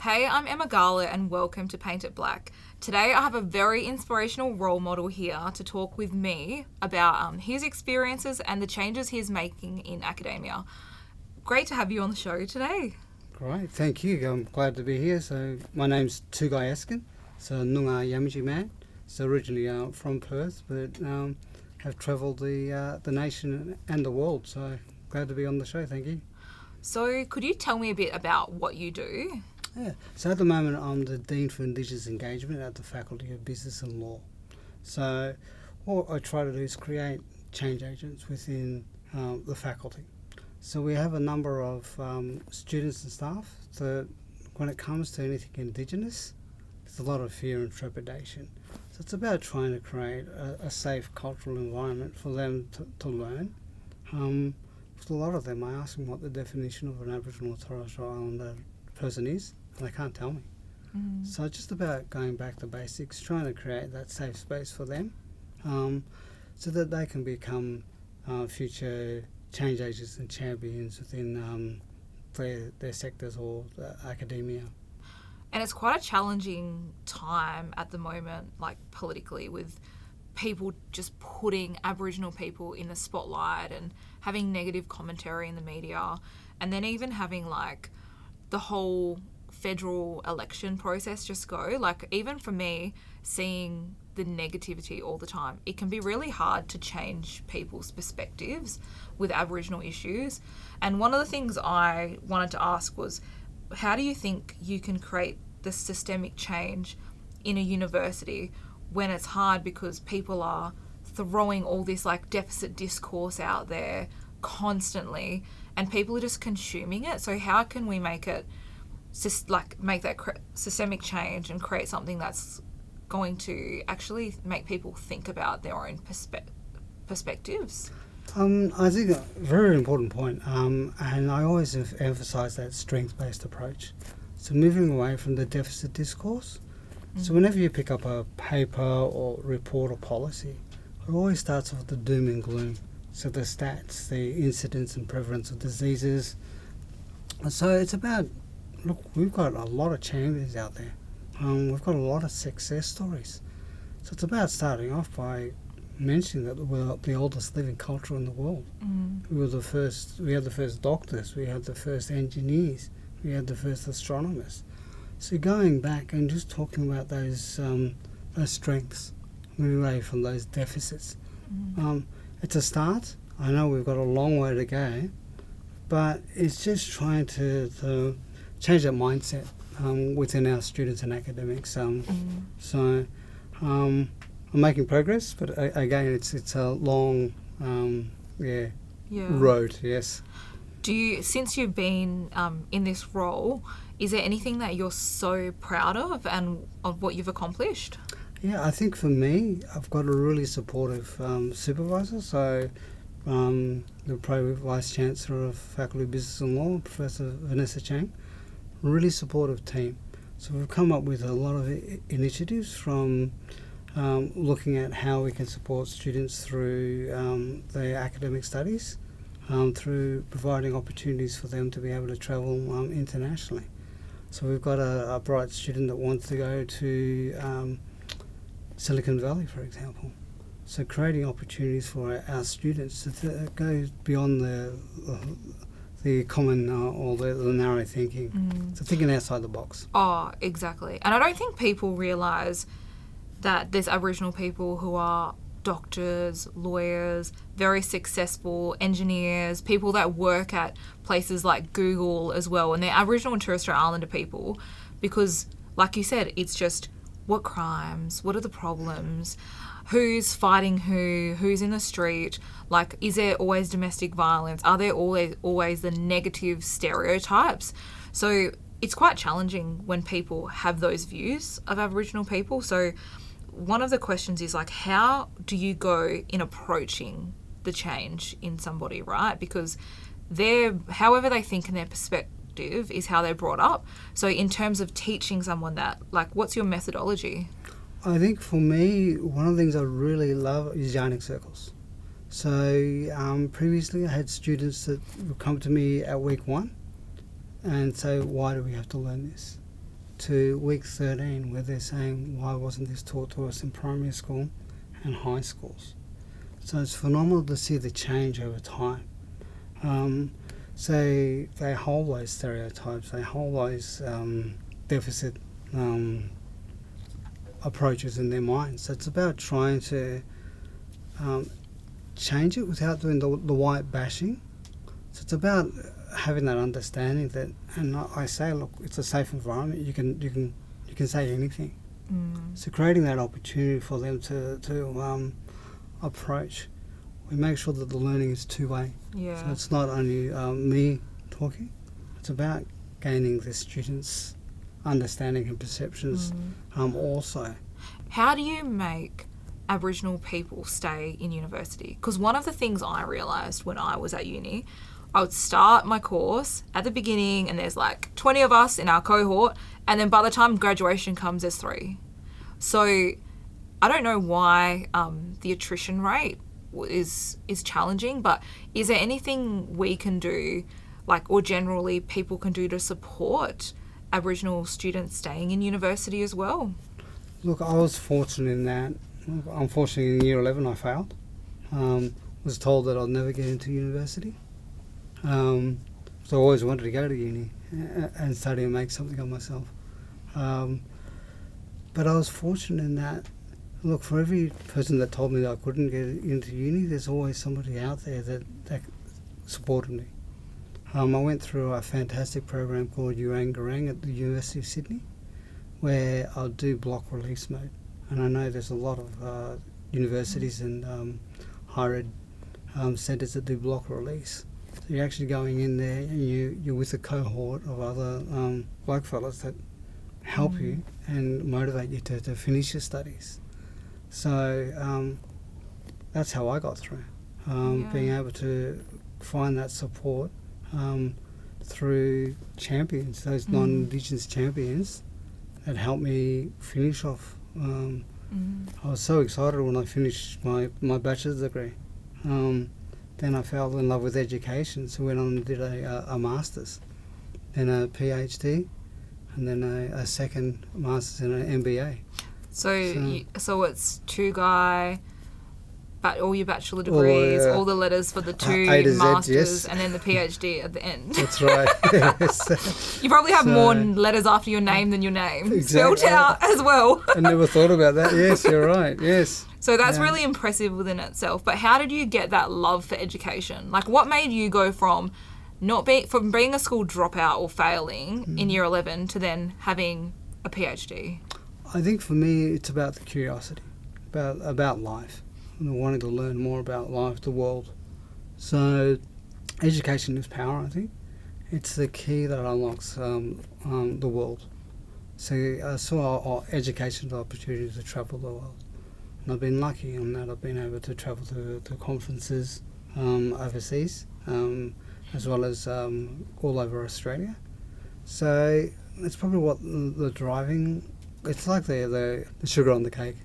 Hey, I'm Emma Garlett and welcome to Paint It Black. Today I have a very inspirational role model here to talk with me about his experiences and the changes he's making in academia. Great to have you on the show today. Great, thank you. I'm glad to be here. So my name's Tuguy Esgin, so Noongar Yamaji man. So originally from Perth, but have travelled the nation and the world. So glad to be on the show, thank you. So could you tell me a bit about what you do? Yeah, so at the moment I'm the Dean of Indigenous Engagement at the Faculty of Business and Law. So what I try to do is create change agents within the faculty. So we have a number of students and staff that when it comes to anything Indigenous, there's a lot of fear and trepidation. So it's about trying to create a safe cultural environment for them to learn. With a lot of them, I ask them what the definition of an Aboriginal or Torres Strait Islander person is, and they can't tell me. So it's just about going back to basics, trying to create that safe space for them so that they can become future change agents and champions within their sectors or academia. And it's quite a challenging time at the moment, like politically, with people just putting Aboriginal people in the spotlight and having negative commentary in the media, and then even having like the whole federal election process just go. Like, even for me, seeing the negativity all the time, it can be really hard to change people's perspectives with Aboriginal issues. And one of the things I wanted to ask was, how do you think you can create the systemic change in a university when it's hard because people are throwing all this like deficit discourse out there constantly and people are just consuming it? So how can we make it make that systemic change and create something that's going to actually make people think about their own perspectives? I think a very important point, and I always emphasise that strength-based approach. So moving away from the deficit discourse. So whenever you pick up a paper or report or policy, it always starts with the doom and gloom. So the stats, the incidence and prevalence of diseases. So it's about, look, we've got a lot of champions out there. We've got a lot of success stories. So it's about starting off by mentioning that we're the oldest living culture in the world. We had the first doctors, we had the first engineers, we had the first astronomers. So going back and just talking about those strengths, moving away from those deficits. It's a start. I know we've got a long way to go, but it's just trying to change that mindset within our students and academics. So I'm making progress, but again, it's a long road. Yes. Since you've been in this role, is there anything that you're so proud of and of what you've accomplished? Yeah, I think for me, I've got a really supportive supervisor. So the Pro Vice Chancellor of Faculty of Business and Law, Professor Vanessa Chang, really supportive team. So we've come up with a lot of initiatives from looking at how we can support students through their academic studies, through providing opportunities for them to be able to travel internationally. So we've got a bright student that wants to go to Silicon Valley, for example. So creating opportunities for our students to go beyond the common or the narrow thinking. So thinking outside the box. Oh, exactly. And I don't think people realise that there's Aboriginal people who are doctors, lawyers, very successful engineers, people that work at places like Google as well, and they're Aboriginal and Torres Strait Islander people, because like you said, it's just what crimes, what are the problems, who's fighting who's in the street, like is there always domestic violence, are there always the negative stereotypes? So it's quite challenging when people have those views of Aboriginal people. So one of the questions is like, how do you go in approaching the change in somebody, right? Because however they think in their perspective is how they're brought up. So in terms of teaching someone that, like, what's your methodology? I think for me, one of the things I really love is yarning circles. So previously I had students that would come to me at week one and say, why do we have to learn this? to week 13 where they're saying, why wasn't this taught to us in primary school and high schools? So it's phenomenal to see the change over time. So they hold those stereotypes, they hold those deficit approaches in their minds. So it's about trying to change it without doing the white bashing. So it's about having that understanding that, and I say, look, it's a safe environment. You can say anything. So creating that opportunity for them to approach. We make sure that the learning is two-way. Yeah. So it's not only me talking. It's about gaining the students' understanding and perceptions also. How do you make Aboriginal people stay in university? Because one of the things I realised when I was at uni, I would start my course at the beginning and there's like 20 of us in our cohort, and then by the time graduation comes, there's 3. So I don't know why the attrition rate is challenging, but is there anything we can do, like, or generally people can do to support Aboriginal students staying in university as well? Look, I was fortunate in that. Unfortunately, in year 11 I failed. Was told that I'd never get into university. So I always wanted to go to uni and study and make something of myself. But I was fortunate in that, look, for every person that told me that I couldn't get into uni, there's always somebody out there that supported me. I went through a fantastic program called Urangarang at the University of Sydney, where I'll do block release mode. And I know there's a lot of universities and higher ed centres that do block release. So you're actually going in there and you're with a cohort of other black fellas that help you and motivate you to finish your studies. So that's how I got through, being able to find that support through champions, those non-indigenous champions that helped me finish off. I was so excited when I finished my bachelor's degree. Then I fell in love with education, so went on and did a master's, then a PhD, and then a second master's and an MBA. So it's Tuguy, all your bachelor degrees, all the letters for the 2 masters, yes. And then the PhD at the end. That's right. Yes. You probably have more letters after your name than your name spelled out as well. I never thought about that. Yes, you're right. Yes. So that's really impressive within itself. But how did you get that love for education? Like, what made you go from being a school dropout or failing in year 11 to then having a PhD? I think for me, it's about the curiosity, about life, and wanting to learn more about life, the world. So education is power, I think. It's the key that unlocks the world. So I saw educational opportunities to travel the world. And I've been lucky in that I've been able to travel to conferences overseas, as well as all over Australia. So it's probably what the driving, it's like the sugar on the cake.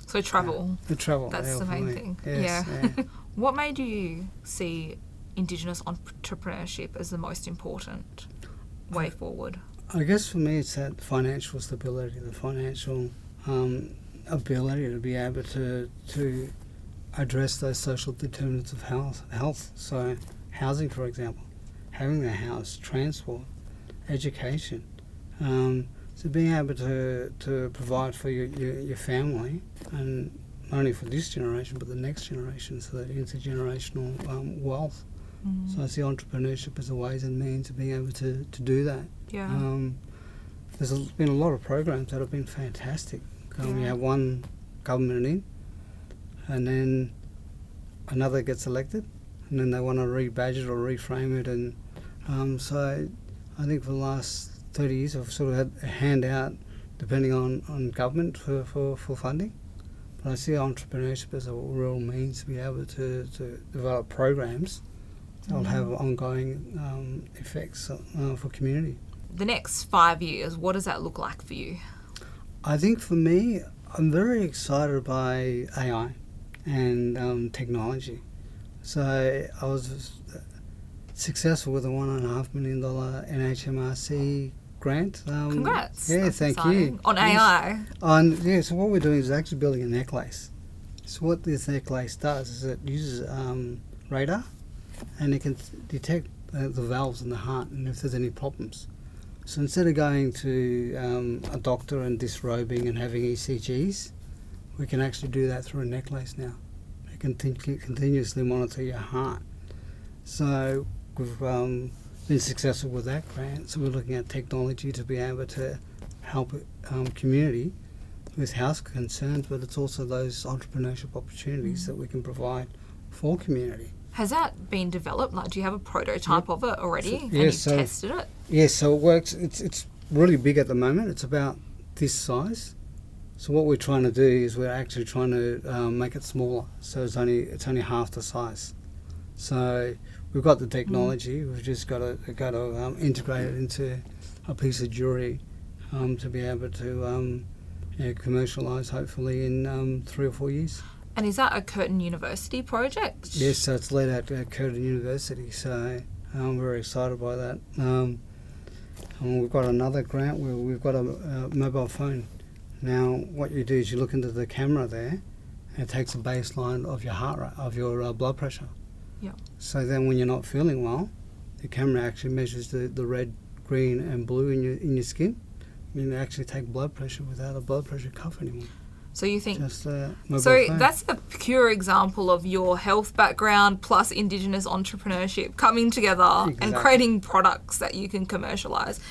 So travel. The travel. That's the main thing. Yes, yeah. What made you see Indigenous entrepreneurship as the most important way forward? I guess for me it's that financial stability, the financial ability to be able to address those social determinants of health. So housing, for example, having a house, transport, education. So being able to provide for your family, and not only for this generation but the next generation, so that intergenerational wealth. So I see entrepreneurship as a ways and means of being able to do that. Yeah. There's been a lot of programs that have been fantastic. You have one government in, and then another gets elected, and then they want to rebadge it or reframe it, and so I think for the last 30 years I've sort of had a handout depending on government for funding. But I see entrepreneurship as a real means to be able to develop programs that will have ongoing effects for community. The next 5 years, what does that look like for you? I think for me, I'm very excited by AI and technology. So I was successful with a $1.5 million NHMRC grant. Congrats. Yeah, That's thank exciting. you. On AI. So what we're doing is actually building a necklace. So what this necklace does is it uses radar, and it can detect the valves in the heart and if there's any problems. So instead of going to a doctor and disrobing and having ECGs, we can actually do that through a necklace now. It can continuously monitor your heart. So we've been successful with that grant. So we're looking at technology to be able to help community with health concerns, but it's also those entrepreneurship opportunities that we can provide for community. Has that been developed? Like, do you have a prototype of it already? So, and you've tested it? Yes, so it works. It's really big at the moment. It's about this size. So what we're trying to do is we're actually trying to make it smaller. So it's only half the size. So we've got the technology. We've just got to integrate it into a piece of jewellery to be able to commercialise hopefully in 3 or 4 years. And is that a Curtin University project? Yes, so it's led at Curtin University, so I'm very excited by that. And we've got another grant where we've got a mobile phone. Now, what you do is you look into the camera there, and it takes a baseline of your heart rate, of your blood pressure. Yeah. So then when you're not feeling well, the camera actually measures the red, green and blue in your skin. You can actually take blood pressure without a blood pressure cuff anymore. So you think... Just mobile so phone. that's a pure example of your health background plus Indigenous entrepreneurship coming together and creating products that you can commercialise.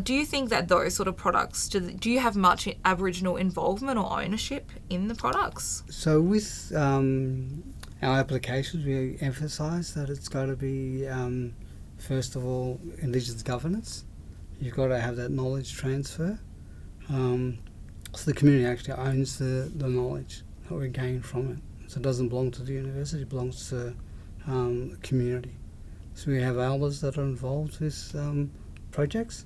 Do you think that those sort of products, do you have much Aboriginal involvement or ownership in the products? So with our applications, we emphasise that it's got to be, first of all, Indigenous governance. You've got to have that knowledge transfer. So the community actually owns the knowledge that we gain from it. So it doesn't belong to the university, it belongs to the community. So we have elders that are involved with projects.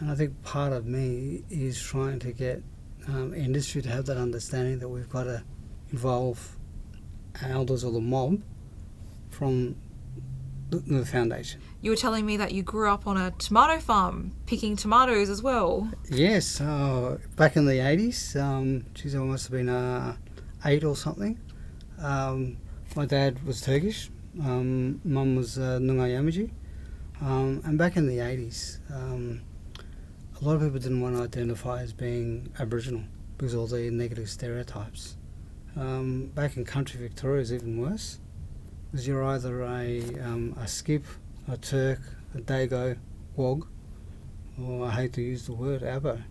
And I think part of me is trying to get industry to have that understanding that we've got to involve elders or the mob from the foundation. You were telling me that you grew up on a tomato farm, picking tomatoes as well. Yes, back in the 80s, I must have been 8 or something. My dad was Turkish, mum was Noongar. And back in the 80s, a lot of people didn't want to identify as being Aboriginal because of all the negative stereotypes. Back in country Victoria is even worse, because you're either a skip, a Turk, a Dago, Wog, or I hate to use the word Abo.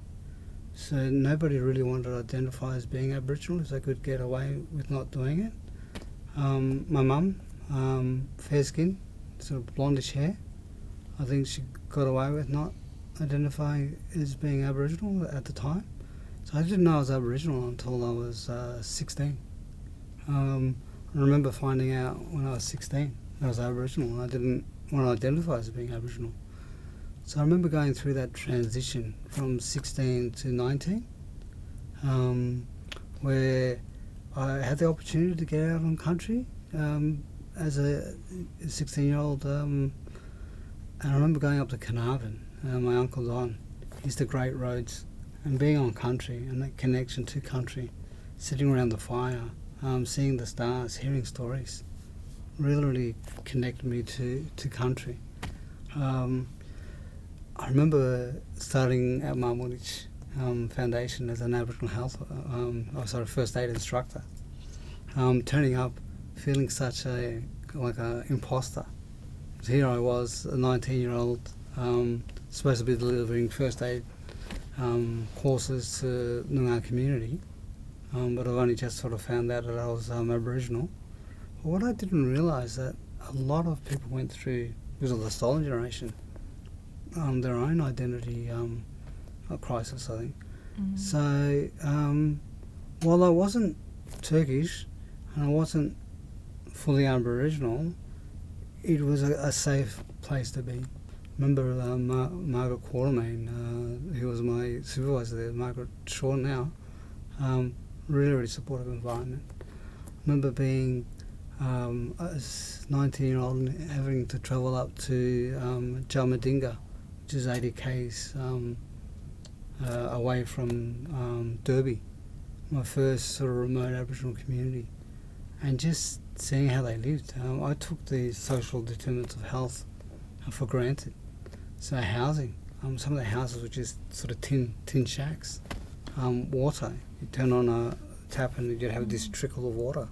So nobody really wanted to identify as being Aboriginal if they could get away with not doing it. My mum, fair skin, sort of blondish hair. I think she got away with not identifying as being Aboriginal at the time. So I didn't know I was Aboriginal until I was 16. I remember finding out when I was 16 I was Aboriginal and I didn't want to identify as being Aboriginal. So I remember going through that transition from 16 to 19, where I had the opportunity to get out on country as a 16-year-old. And I remember going up to Carnarvon, my uncle Don. He used to great roads, and being on country and that connection to country, sitting around the fire, seeing the stars, hearing stories, really connected me to country. I remember starting at Marmorich Foundation as an Aboriginal first aid instructor, turning up feeling such a imposter. So here I was, a 19-year-old, supposed to be delivering first aid courses to the Noongar community, but I've only just sort of found out that I was Aboriginal. But what I didn't realise that a lot of people went through, because of the stolen generation, their own identity crisis, I think. So while I wasn't Turkish and I wasn't fully Aboriginal, it was a safe place to be. Remember Margaret Quartermain, who was my supervisor there, Margaret Shaw now, really supportive environment. Remember being a 19-year-old and having to travel up to Jalmadinga, which is 80 k's away from Derby, my first sort of remote Aboriginal community, and just seeing how they lived. I took the social determinants of health for granted. So housing, some of the houses were just sort of tin shacks. Water, you turn on a tap and you'd have this trickle of water.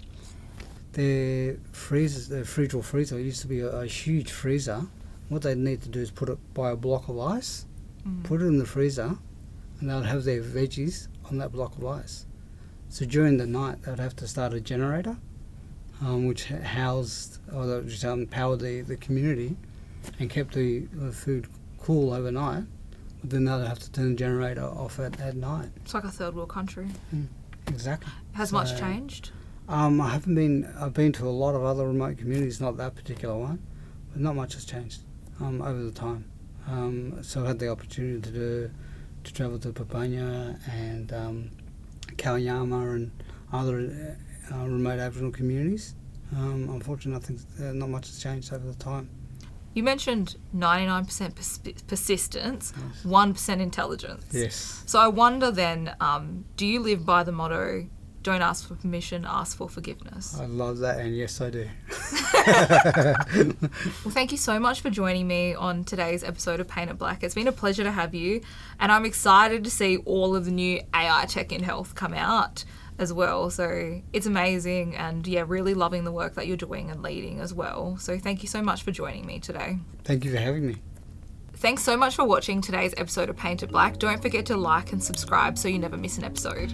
Their freezers, their fridge freezer, it used to be a huge freezer. What they'd need to do is buy a block of ice, put it in the freezer, and they'd have their veggies on that block of ice. So during the night, they'd have to start a generator, which powered the community and kept the food cool overnight. But then they'd have to turn the generator off at night. It's like a third world country. Exactly. Has much changed? I've been to a lot of other remote communities, not that particular one, but not much has changed over the time. So I've had the opportunity to travel to Papanya and Kalyama and other remote Aboriginal communities. Unfortunately, not much has changed over the time. You mentioned 99% persistence, 1% intelligence. Yes. So I wonder then, do you live by the motto, don't ask for permission, ask for forgiveness? I love that, and yes, I do. Well, thank you so much for joining me on today's episode of Paint It Black. It's been a pleasure to have you, and I'm excited to see all of the new AI tech in health come out as well. So it's amazing, and really loving the work that you're doing and leading as well. So thank you so much for joining me today. Thank you for having me. Thanks so much for watching today's episode of Paint It Black. Don't forget to like and subscribe so you never miss an episode.